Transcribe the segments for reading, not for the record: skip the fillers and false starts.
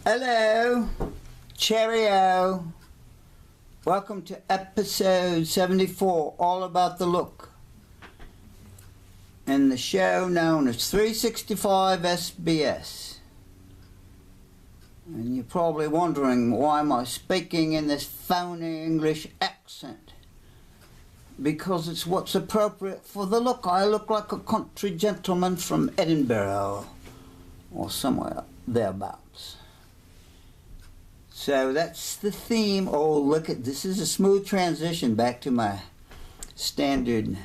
Hello, cheerio. Welcome to episode 74, all about the look. And the show known as 365 SBS. And you're probably wondering, why am I speaking in this phony English accent? Because it's what's appropriate for the look. I look like a country gentleman from Edinburgh or somewhere thereabouts. So that's the theme. Oh, look at this. Is a smooth transition back to my standard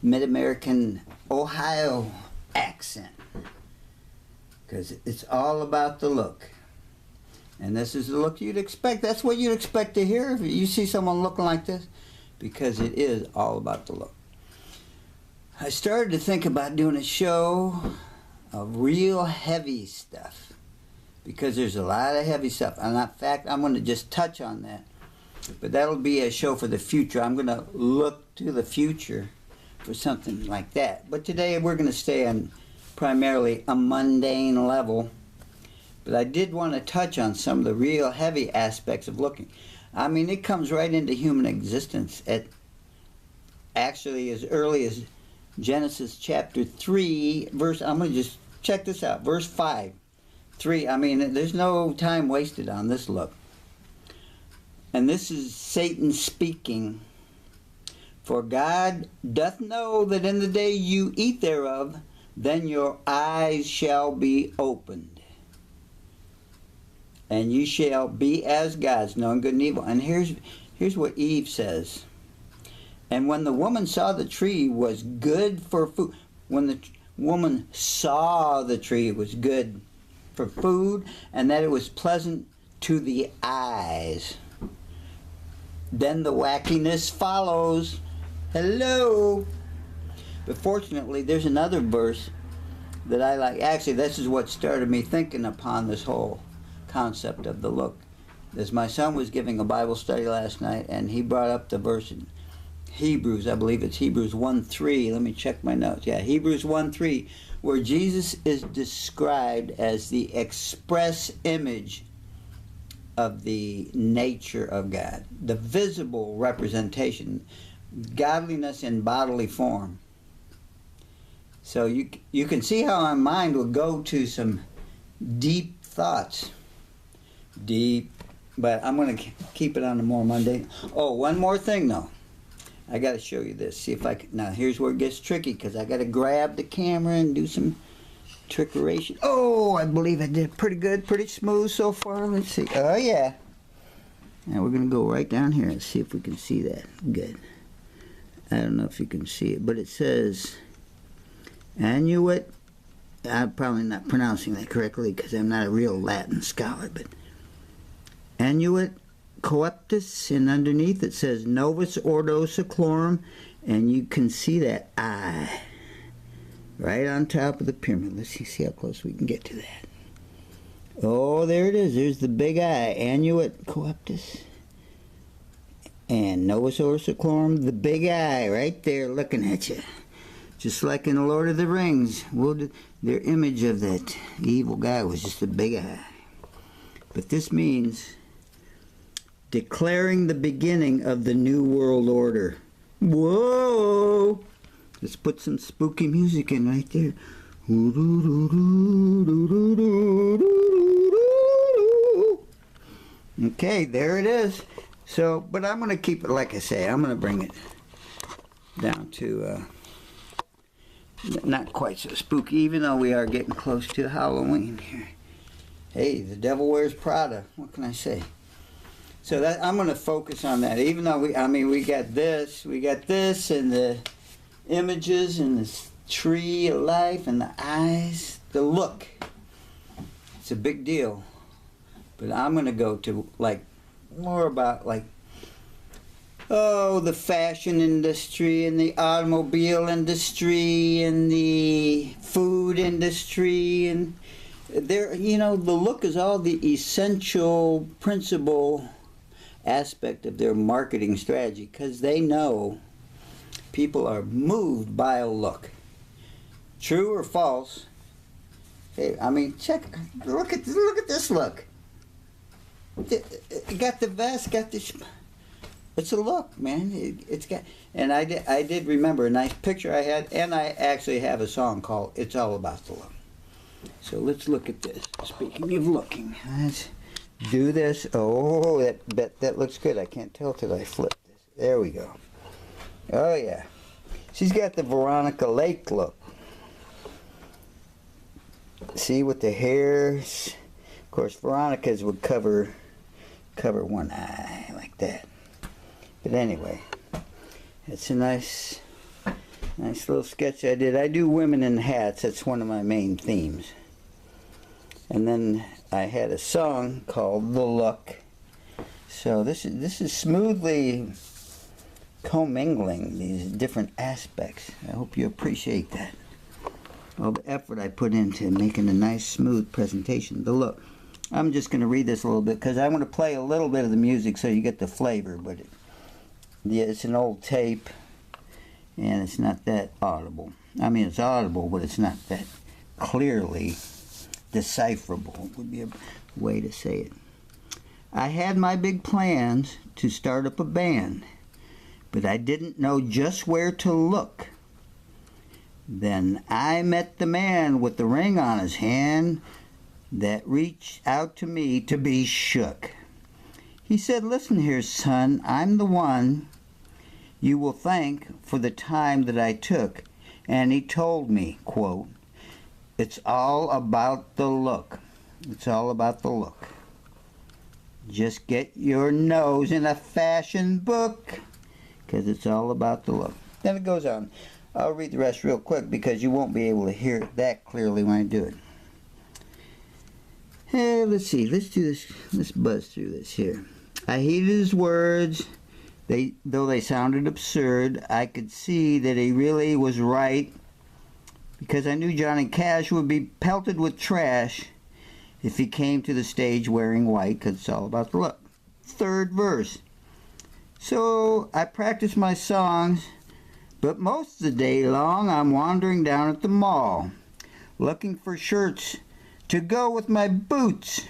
mid-American Ohio accent, because it's all about the look. And this is the look you'd expect. That's what you'd expect to hear if you see someone looking like this, because it is all about the look. I started to think about doing a show of real heavy stuff, because there's a lot of heavy stuff. And in fact, I'm going to just touch on that. But that'll be a show for the future. I'm going to look to the future for something like that. But today we're going to stay on primarily a mundane level. But I did want to touch on some of the real heavy aspects of looking. I mean, it comes right into human existence at actually as early as Genesis chapter 3, verse, I'm going to just check this out, verse 5. 3, I mean, there's no time wasted on this look. And this is Satan speaking. For God doth know that in the day you eat thereof, then your eyes shall be opened, and you shall be as gods, knowing good and evil. And here's what Eve says. And when the woman saw the tree was good for food, when the woman saw the tree was good for food, and that it was pleasant to the eyes, then the wackiness follows. Hello. But fortunately, there's another verse that I like. Actually, this is what started me thinking upon this whole concept of the look. As my son was giving a Bible study last night, and he brought up the verse in Hebrews, I believe it's Hebrews 1:3. Let me check my notes. Yeah, Hebrews 1:3, where Jesus is described as the express image of the nature of God, the visible representation, godliness in bodily form. So you can see how our mind will go to some deep thoughts. Deep, but I'm going to keep it on the more mundane. Oh, one more thing though. I got to show you this. See if I can. Now here's where it gets tricky, because I got to grab the camera and do some trickeration. Oh, I believe I did pretty good, pretty smooth so far. Let's see. Oh yeah. Now we're going to go right down here and see if we can see that. Good. I don't know if you can see it, but it says Annuit. I'm probably not pronouncing that correctly because I'm not a real Latin scholar, but Annuit coeptus, and underneath it says Novus Ordo Seclorum, and you can see that eye right on top of the pyramid. Let's see how close we can get to that. Oh, there it is. There's the big eye, Annuit coeptus, and Novus Ordo Seclorum, the big eye right there looking at you. Just like in the Lord of the Rings, their image of that evil guy was just a big eye. But this means declaring the beginning of the New World Order. Whoa! Let's put some spooky music in right there. Okay, there it is. So, but I'm going to keep it, like I say, I'm going to bring it down to not quite so spooky, even though we are getting close to Halloween here. Hey, the devil wears Prada. What can I say? So that I'm going to focus on that. Even though we got this, and the images, and this tree of life, and the eyes, the look. It's a big deal. But I'm going to go to more about the fashion industry, and the automobile industry, and the food industry, and there, the look is all the essential principle aspect of their marketing strategy, because they know people are moved by a look. True or false, Hey, I mean, look at this look. It got the vest, got this. It's a look, man. It's got, and I did remember a nice picture I had, and I actually have a song called "It's All About the Look." So let's look at this. Speaking of looking, let's do this. Oh, that looks good. I can't tell till I flip this. There we go. Oh yeah, she's got the Veronica Lake look. See, with the hairs. Of course, Veronica's would cover one eye like that. But anyway, it's a nice little sketch I did. I do women in hats. That's one of my main themes. And then I had a song called "The Look." So this is smoothly commingling these different aspects. I hope you appreciate that. All the effort I put into making a nice smooth presentation. The look. I'm just going to read this a little bit because I want to play a little bit of the music so you get the flavor. But yeah, it's an old tape and it's not that audible. I mean, it's audible, but it's not that clearly decipherable would be a way to say it. I had my big plans to start up a band, but I didn't know just where to look. Then I met the man with the ring on his hand that reached out to me to be shook. He said, "Listen here, son, I'm the one you will thank for the time that I took." And he told me, quote, "It's all about the look. It's all about the look. Just get your nose in a fashion book, 'cause it's all about the look." Then it goes on. I'll read the rest real quick because you won't be able to hear it that clearly when I do it. Hey, let's see. Let's do this. Let's buzz through this here. I heeded his words. Though they sounded absurd, I could see that he really was right, because I knew Johnny Cash would be pelted with trash if he came to the stage wearing white, because it's all about the look. Third verse. So I practiced my songs, but most of the day long I'm wandering down at the mall, looking for shirts to go with my boots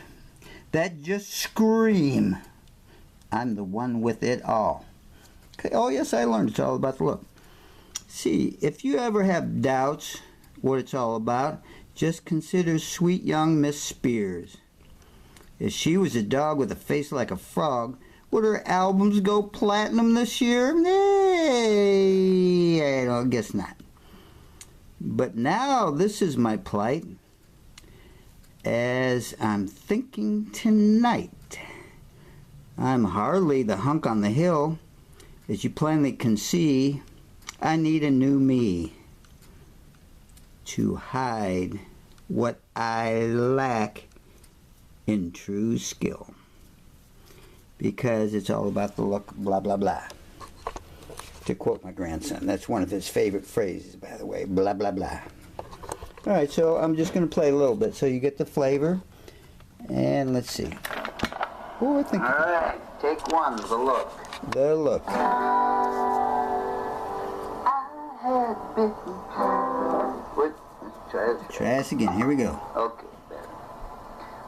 that just scream, "I'm the one with it all." Okay. Oh yes, I learned it's all about the look. See, if you ever have doubts what it's all about, just consider sweet young Miss Spears. If she was a dog with a face like a frog, would her albums go platinum this year? Nay, I don't guess not. But now this is my plight. As I'm thinking tonight, I'm hardly the hunk on the hill. As you plainly can see, I need a new me to hide what I lack in true skill. Because it's all about the look, blah, blah, blah. To quote my grandson, that's one of his favorite phrases, by the way, blah, blah, blah. All right, so I'm just going to play a little bit so you get the flavor. And let's see. Oh, I think. All right, take one, the look. The look. I had bitten. Wait, try this again. Here we go. Okay, better.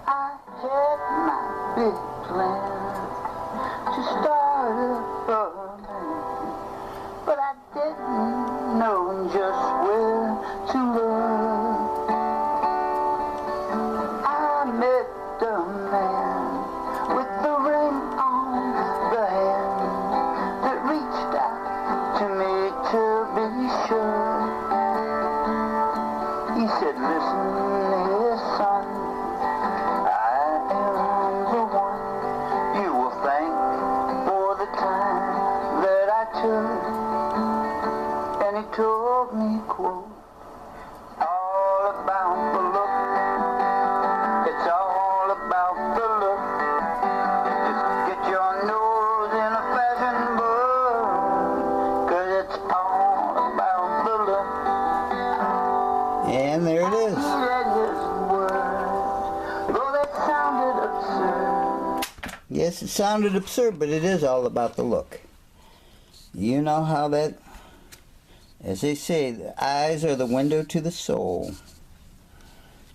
I had my big plan to start a band, but I didn't know just where to look. I met the man with the ring on the hand that reached out to me to be sure. He said, "Listen here, son, I am the one you will thank for the time that I took." And he told me, quote, "All about the look. It's all about the look. Just get your nose in a fashion book, 'cause it's all about the look." And there it is. I read his words, though they sounded absurd. Yes, it sounded absurd, but it is all about the look. You know how that, as they say, the eyes are the window to the soul.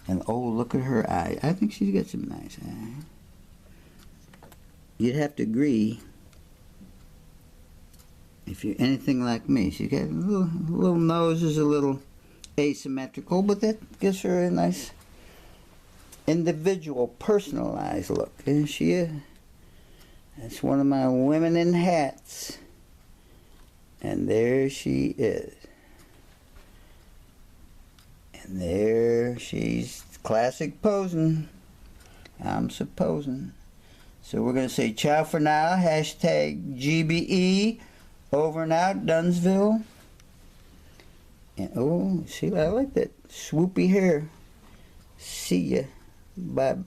And oh, look at her eye. I think she's got some nice eyes. You'd have to agree, if you're anything like me. She's got a little nose is a little asymmetrical, but that gives her a nice individual, personalized look. Isn't she? That's one of my women in hats. And there she is. And there she's classic posing. I'm supposing. So we're going to say ciao for now. Hashtag GBE. Over and out, Dunsville. And oh, see, I like that swoopy hair. See ya. Bye.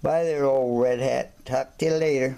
Bye there, old red hat. Talk to you later.